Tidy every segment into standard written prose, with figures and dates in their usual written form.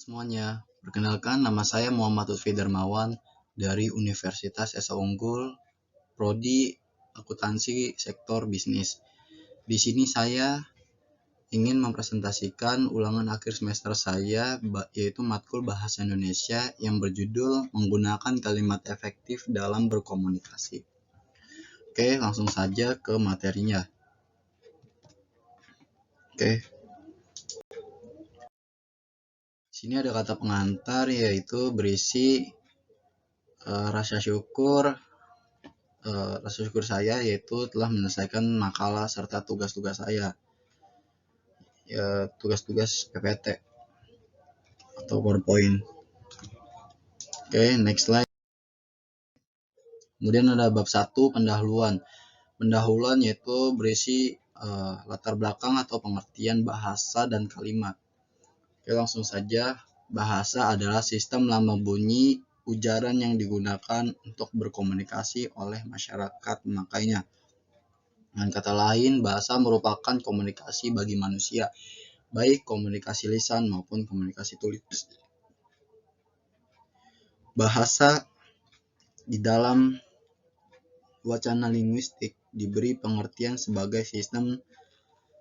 Semuanya, perkenalkan nama saya Muhammad Lutfi Darmawan dari Universitas Esa Unggul, Prodi Akuntansi Sektor Bisnis. Di sini saya ingin mempresentasikan ulangan akhir semester saya, yaitu matkul Bahasa Indonesia yang berjudul menggunakan kalimat efektif dalam berkomunikasi. Oke, langsung saja ke materinya. Oke. Sini ada kata pengantar yaitu berisi rasa syukur saya yaitu telah menyelesaikan makalah serta tugas-tugas saya, tugas-tugas PPT atau PowerPoint. Oke, next slide. Kemudian ada bab 1 pendahuluan. Pendahuluan yaitu berisi latar belakang atau pengertian bahasa dan kalimat. Oke, langsung saja. Bahasa adalah sistem lama bunyi ujaran yang digunakan untuk berkomunikasi oleh masyarakat memakainya. Dengan kata lain, bahasa merupakan komunikasi bagi manusia, baik komunikasi lisan maupun komunikasi tulis. Bahasa di dalam wacana linguistik diberi pengertian sebagai sistem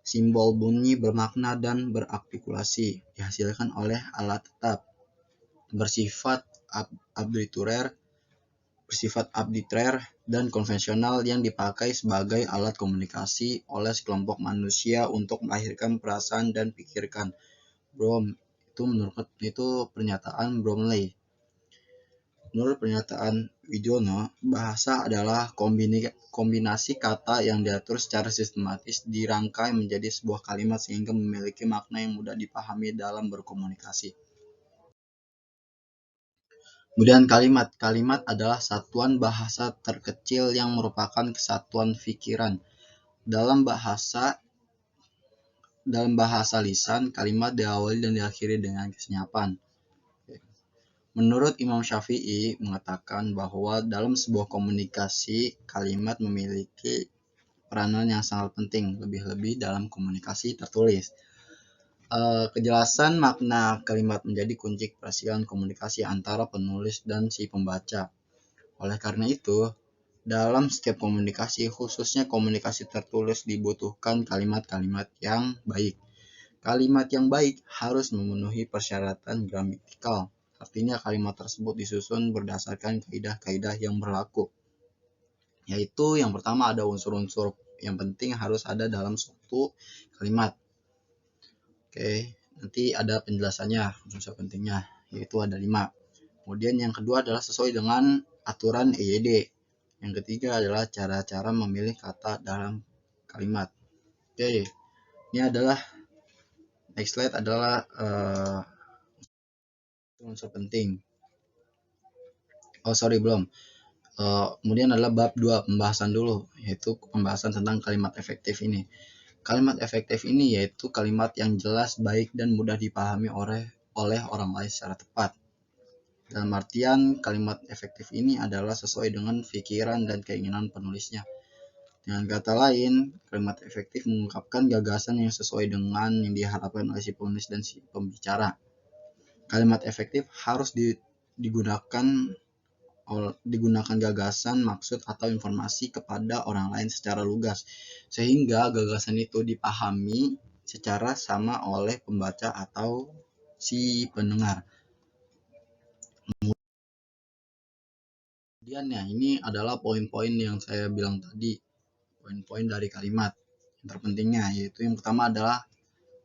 simbol bunyi bermakna dan berartikulasi dihasilkan oleh alat tetap bersifat arbitrer dan konvensional yang dipakai sebagai alat komunikasi oleh sekelompok manusia untuk melahirkan perasaan dan pikirkan. Itu pernyataan Bromley. Menurut pernyataan Widono, bahasa adalah kombinasi kata yang diatur secara sistematis dirangkai menjadi sebuah kalimat sehingga memiliki makna yang mudah dipahami dalam berkomunikasi. Kemudian kalimat adalah satuan bahasa terkecil yang merupakan kesatuan pikiran. Dalam bahasa lisan, kalimat diawali dan diakhiri dengan kesenyapan. Menurut Imam Syafi'i mengatakan bahwa dalam sebuah komunikasi, kalimat memiliki peranan yang sangat penting, lebih-lebih dalam komunikasi tertulis. Kejelasan makna kalimat menjadi kunci keberhasilan komunikasi antara penulis dan si pembaca. Oleh karena itu, dalam setiap komunikasi, khususnya komunikasi tertulis, dibutuhkan kalimat-kalimat yang baik. Kalimat yang baik harus memenuhi persyaratan gramatikal. Artinya kalimat tersebut disusun berdasarkan kaidah-kaidah yang berlaku. Yaitu yang pertama ada unsur-unsur yang penting harus ada dalam suatu kalimat. Oke, nanti ada penjelasannya unsur pentingnya, yaitu ada 5. Kemudian yang kedua adalah sesuai dengan aturan EYD. Yang ketiga adalah cara-cara memilih kata dalam kalimat. Oke, ini adalah next slide adalah unsur penting. Belum. Kemudian adalah bab 2, pembahasan dulu, yaitu pembahasan tentang kalimat efektif ini. Kalimat efektif ini yaitu kalimat yang jelas, baik, dan mudah dipahami oleh orang lain secara tepat. Dalam artian, kalimat efektif ini adalah sesuai dengan pikiran dan keinginan penulisnya. Dengan kata lain, kalimat efektif mengungkapkan gagasan yang sesuai dengan yang diharapkan oleh si penulis dan si pembicara. Kalimat efektif harus digunakan gagasan, maksud, atau informasi kepada orang lain secara lugas, sehingga gagasan itu dipahami secara sama oleh pembaca atau si pendengar. Kemudian ya, ini adalah poin-poin yang saya bilang tadi, poin-poin dari kalimat yang terpentingnya, yaitu yang pertama adalah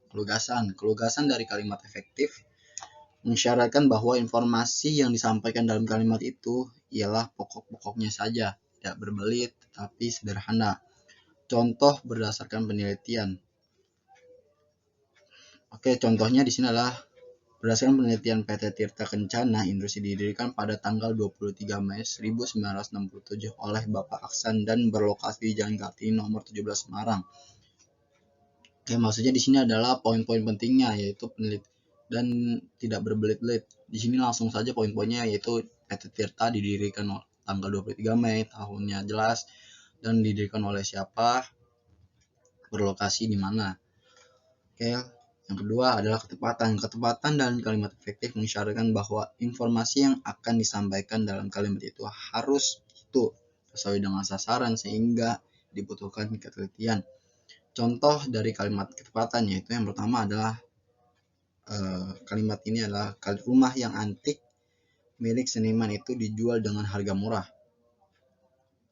kelugasan. Kelugasan dari kalimat efektif mensyaratkan bahwa informasi yang disampaikan dalam kalimat itu ialah pokok-pokoknya saja, tidak berbelit tetapi sederhana. Contoh berdasarkan penelitian. Oke, contohnya di sini adalah berdasarkan penelitian PT Tirta Kencana, Industri didirikan pada tanggal 23 Mei 1967 oleh Bapak Aksan dan berlokasi di Jalan Kartini nomor 17 Semarang. Oke, maksudnya di sini adalah poin-poin pentingnya, yaitu penelitian dan tidak berbelit-belit. Di sini langsung saja poin-poinnya, yaitu PT Tirta didirikan tanggal 23 Mei, tahunnya jelas, dan didirikan oleh siapa, berlokasi di mana. Oke, Yang kedua adalah ketepatan. Ketepatan dalam kalimat efektif mensyaratkan bahwa informasi yang akan disampaikan dalam kalimat itu harus sesuai dengan sasaran sehingga dibutuhkan ketelitian. Contoh dari kalimat ketepatan yaitu yang pertama adalah kalimat ini adalah rumah yang antik milik seniman itu dijual dengan harga murah.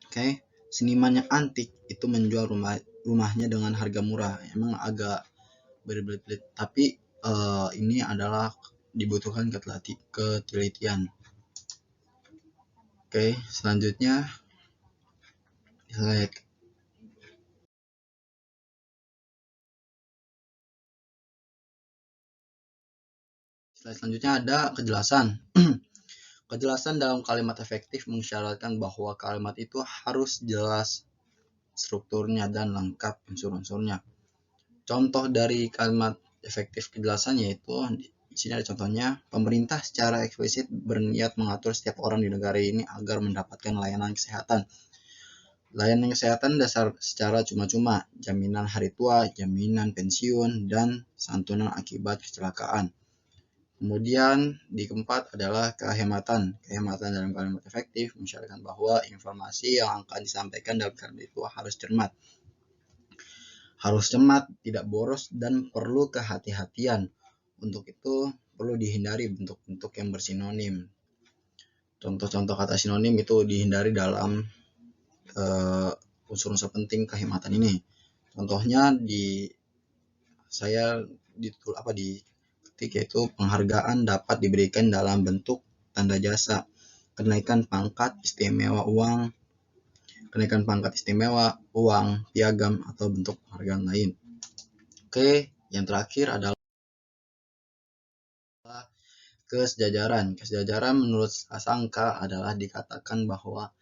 Oke, seniman yang antik itu menjual rumahnya dengan harga murah. Emang agak berbelit-belit, tapi ini adalah dibutuhkan ketelitian. Oke, selanjutnya slide selanjutnya ada kejelasan. Kejelasan dalam kalimat efektif mensyaratkan bahwa kalimat itu harus jelas strukturnya dan lengkap unsur-unsurnya. Contoh dari kalimat efektif kejelasan yaitu di sini ada contohnya, pemerintah secara eksplisit berniat mengatur setiap orang di negara ini agar mendapatkan layanan kesehatan. Layanan kesehatan dasar secara cuma-cuma, jaminan hari tua, jaminan pensiun, dan santunan akibat kecelakaan. Kemudian di keempat adalah kehematan. Kehematan dalam kalimat efektif mensyaratkan bahwa informasi yang akan disampaikan dalam kalimat itu harus cermat. Harus cermat, tidak boros, dan perlu kehati-hatian. Untuk itu perlu dihindari bentuk-bentuk yang bersinonim. Contoh-contoh kata sinonim itu dihindari dalam unsur-unsur penting kehematan ini. Contohnya yaitu penghargaan dapat diberikan dalam bentuk tanda jasa, kenaikan pangkat istimewa, uang, piagam, atau bentuk penghargaan lain. Oke, yang terakhir adalah kesejajaran. Kesejajaran menurut Sasangka adalah dikatakan bahwa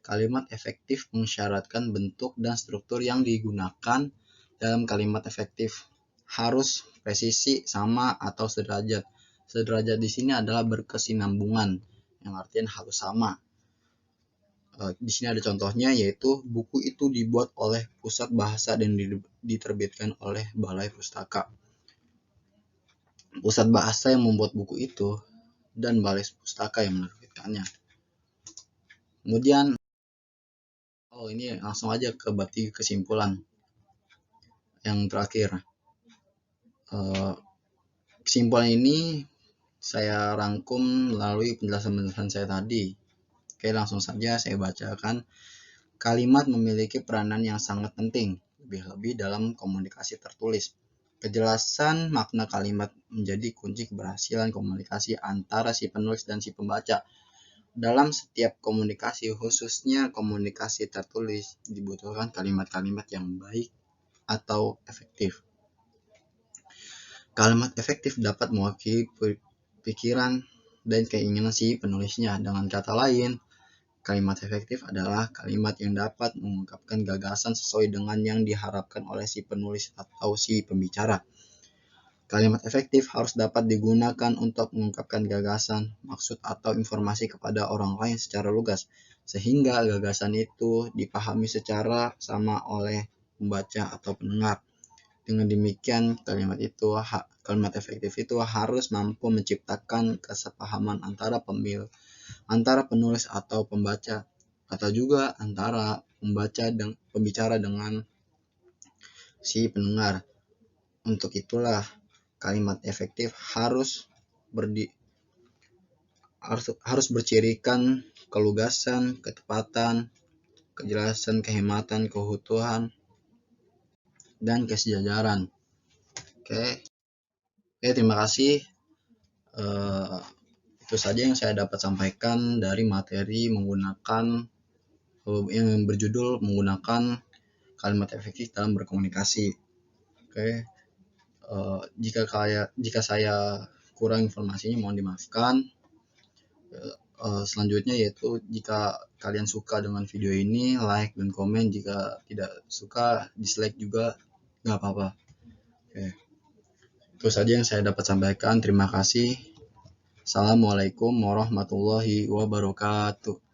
kalimat efektif mensyaratkan bentuk dan struktur yang digunakan dalam kalimat efektif harus presisi, sama, atau sederajat. Sederajat di sini adalah berkesinambungan, yang artinya harus sama. Di sini ada contohnya yaitu buku itu dibuat oleh Pusat Bahasa dan diterbitkan oleh Balai Pustaka. Pusat Bahasa yang membuat buku itu dan Balai Pustaka yang menerbitkannya. Kemudian ini langsung aja ke bati kesimpulan yang terakhir. Kesimpulan ini saya rangkum melalui penjelasan saya tadi. Oke, langsung saja saya bacakan. Kalimat memiliki peranan yang sangat penting, lebih-lebih dalam komunikasi tertulis. Kejelasan makna kalimat menjadi kunci keberhasilan komunikasi antara si penulis dan si pembaca. Dalam setiap komunikasi, khususnya komunikasi tertulis, dibutuhkan kalimat-kalimat yang baik atau efektif. Kalimat efektif dapat mewakili pikiran dan keinginan si penulisnya. Dengan kata lain, kalimat efektif adalah kalimat yang dapat mengungkapkan gagasan sesuai dengan yang diharapkan oleh si penulis atau si pembicara. Kalimat efektif harus dapat digunakan untuk mengungkapkan gagasan, maksud, atau informasi kepada orang lain secara lugas, sehingga gagasan itu dipahami secara sama oleh pembaca atau pendengar. Dengan demikian, kalimat efektif itu harus mampu menciptakan kesepahaman antara penulis atau pembaca, atau juga antara pembicara dengan si pendengar. Untuk itulah kalimat efektif harus bercirikan kelugasan, ketepatan, kejelasan, kehematan, keutuhan, dan kesejajaran. Oke, terima kasih. Itu saja yang saya dapat sampaikan dari materi yang berjudul menggunakan kalimat efektif dalam berkomunikasi. Oke, jika saya kurang informasinya mohon dimaafkan. Selanjutnya yaitu jika kalian suka dengan video ini, like dan komen. Jika tidak suka, dislike juga nggak apa-apa. Oke. Itu saja yang saya dapat sampaikan. Terima kasih. Assalamualaikum warahmatullahi wabarakatuh.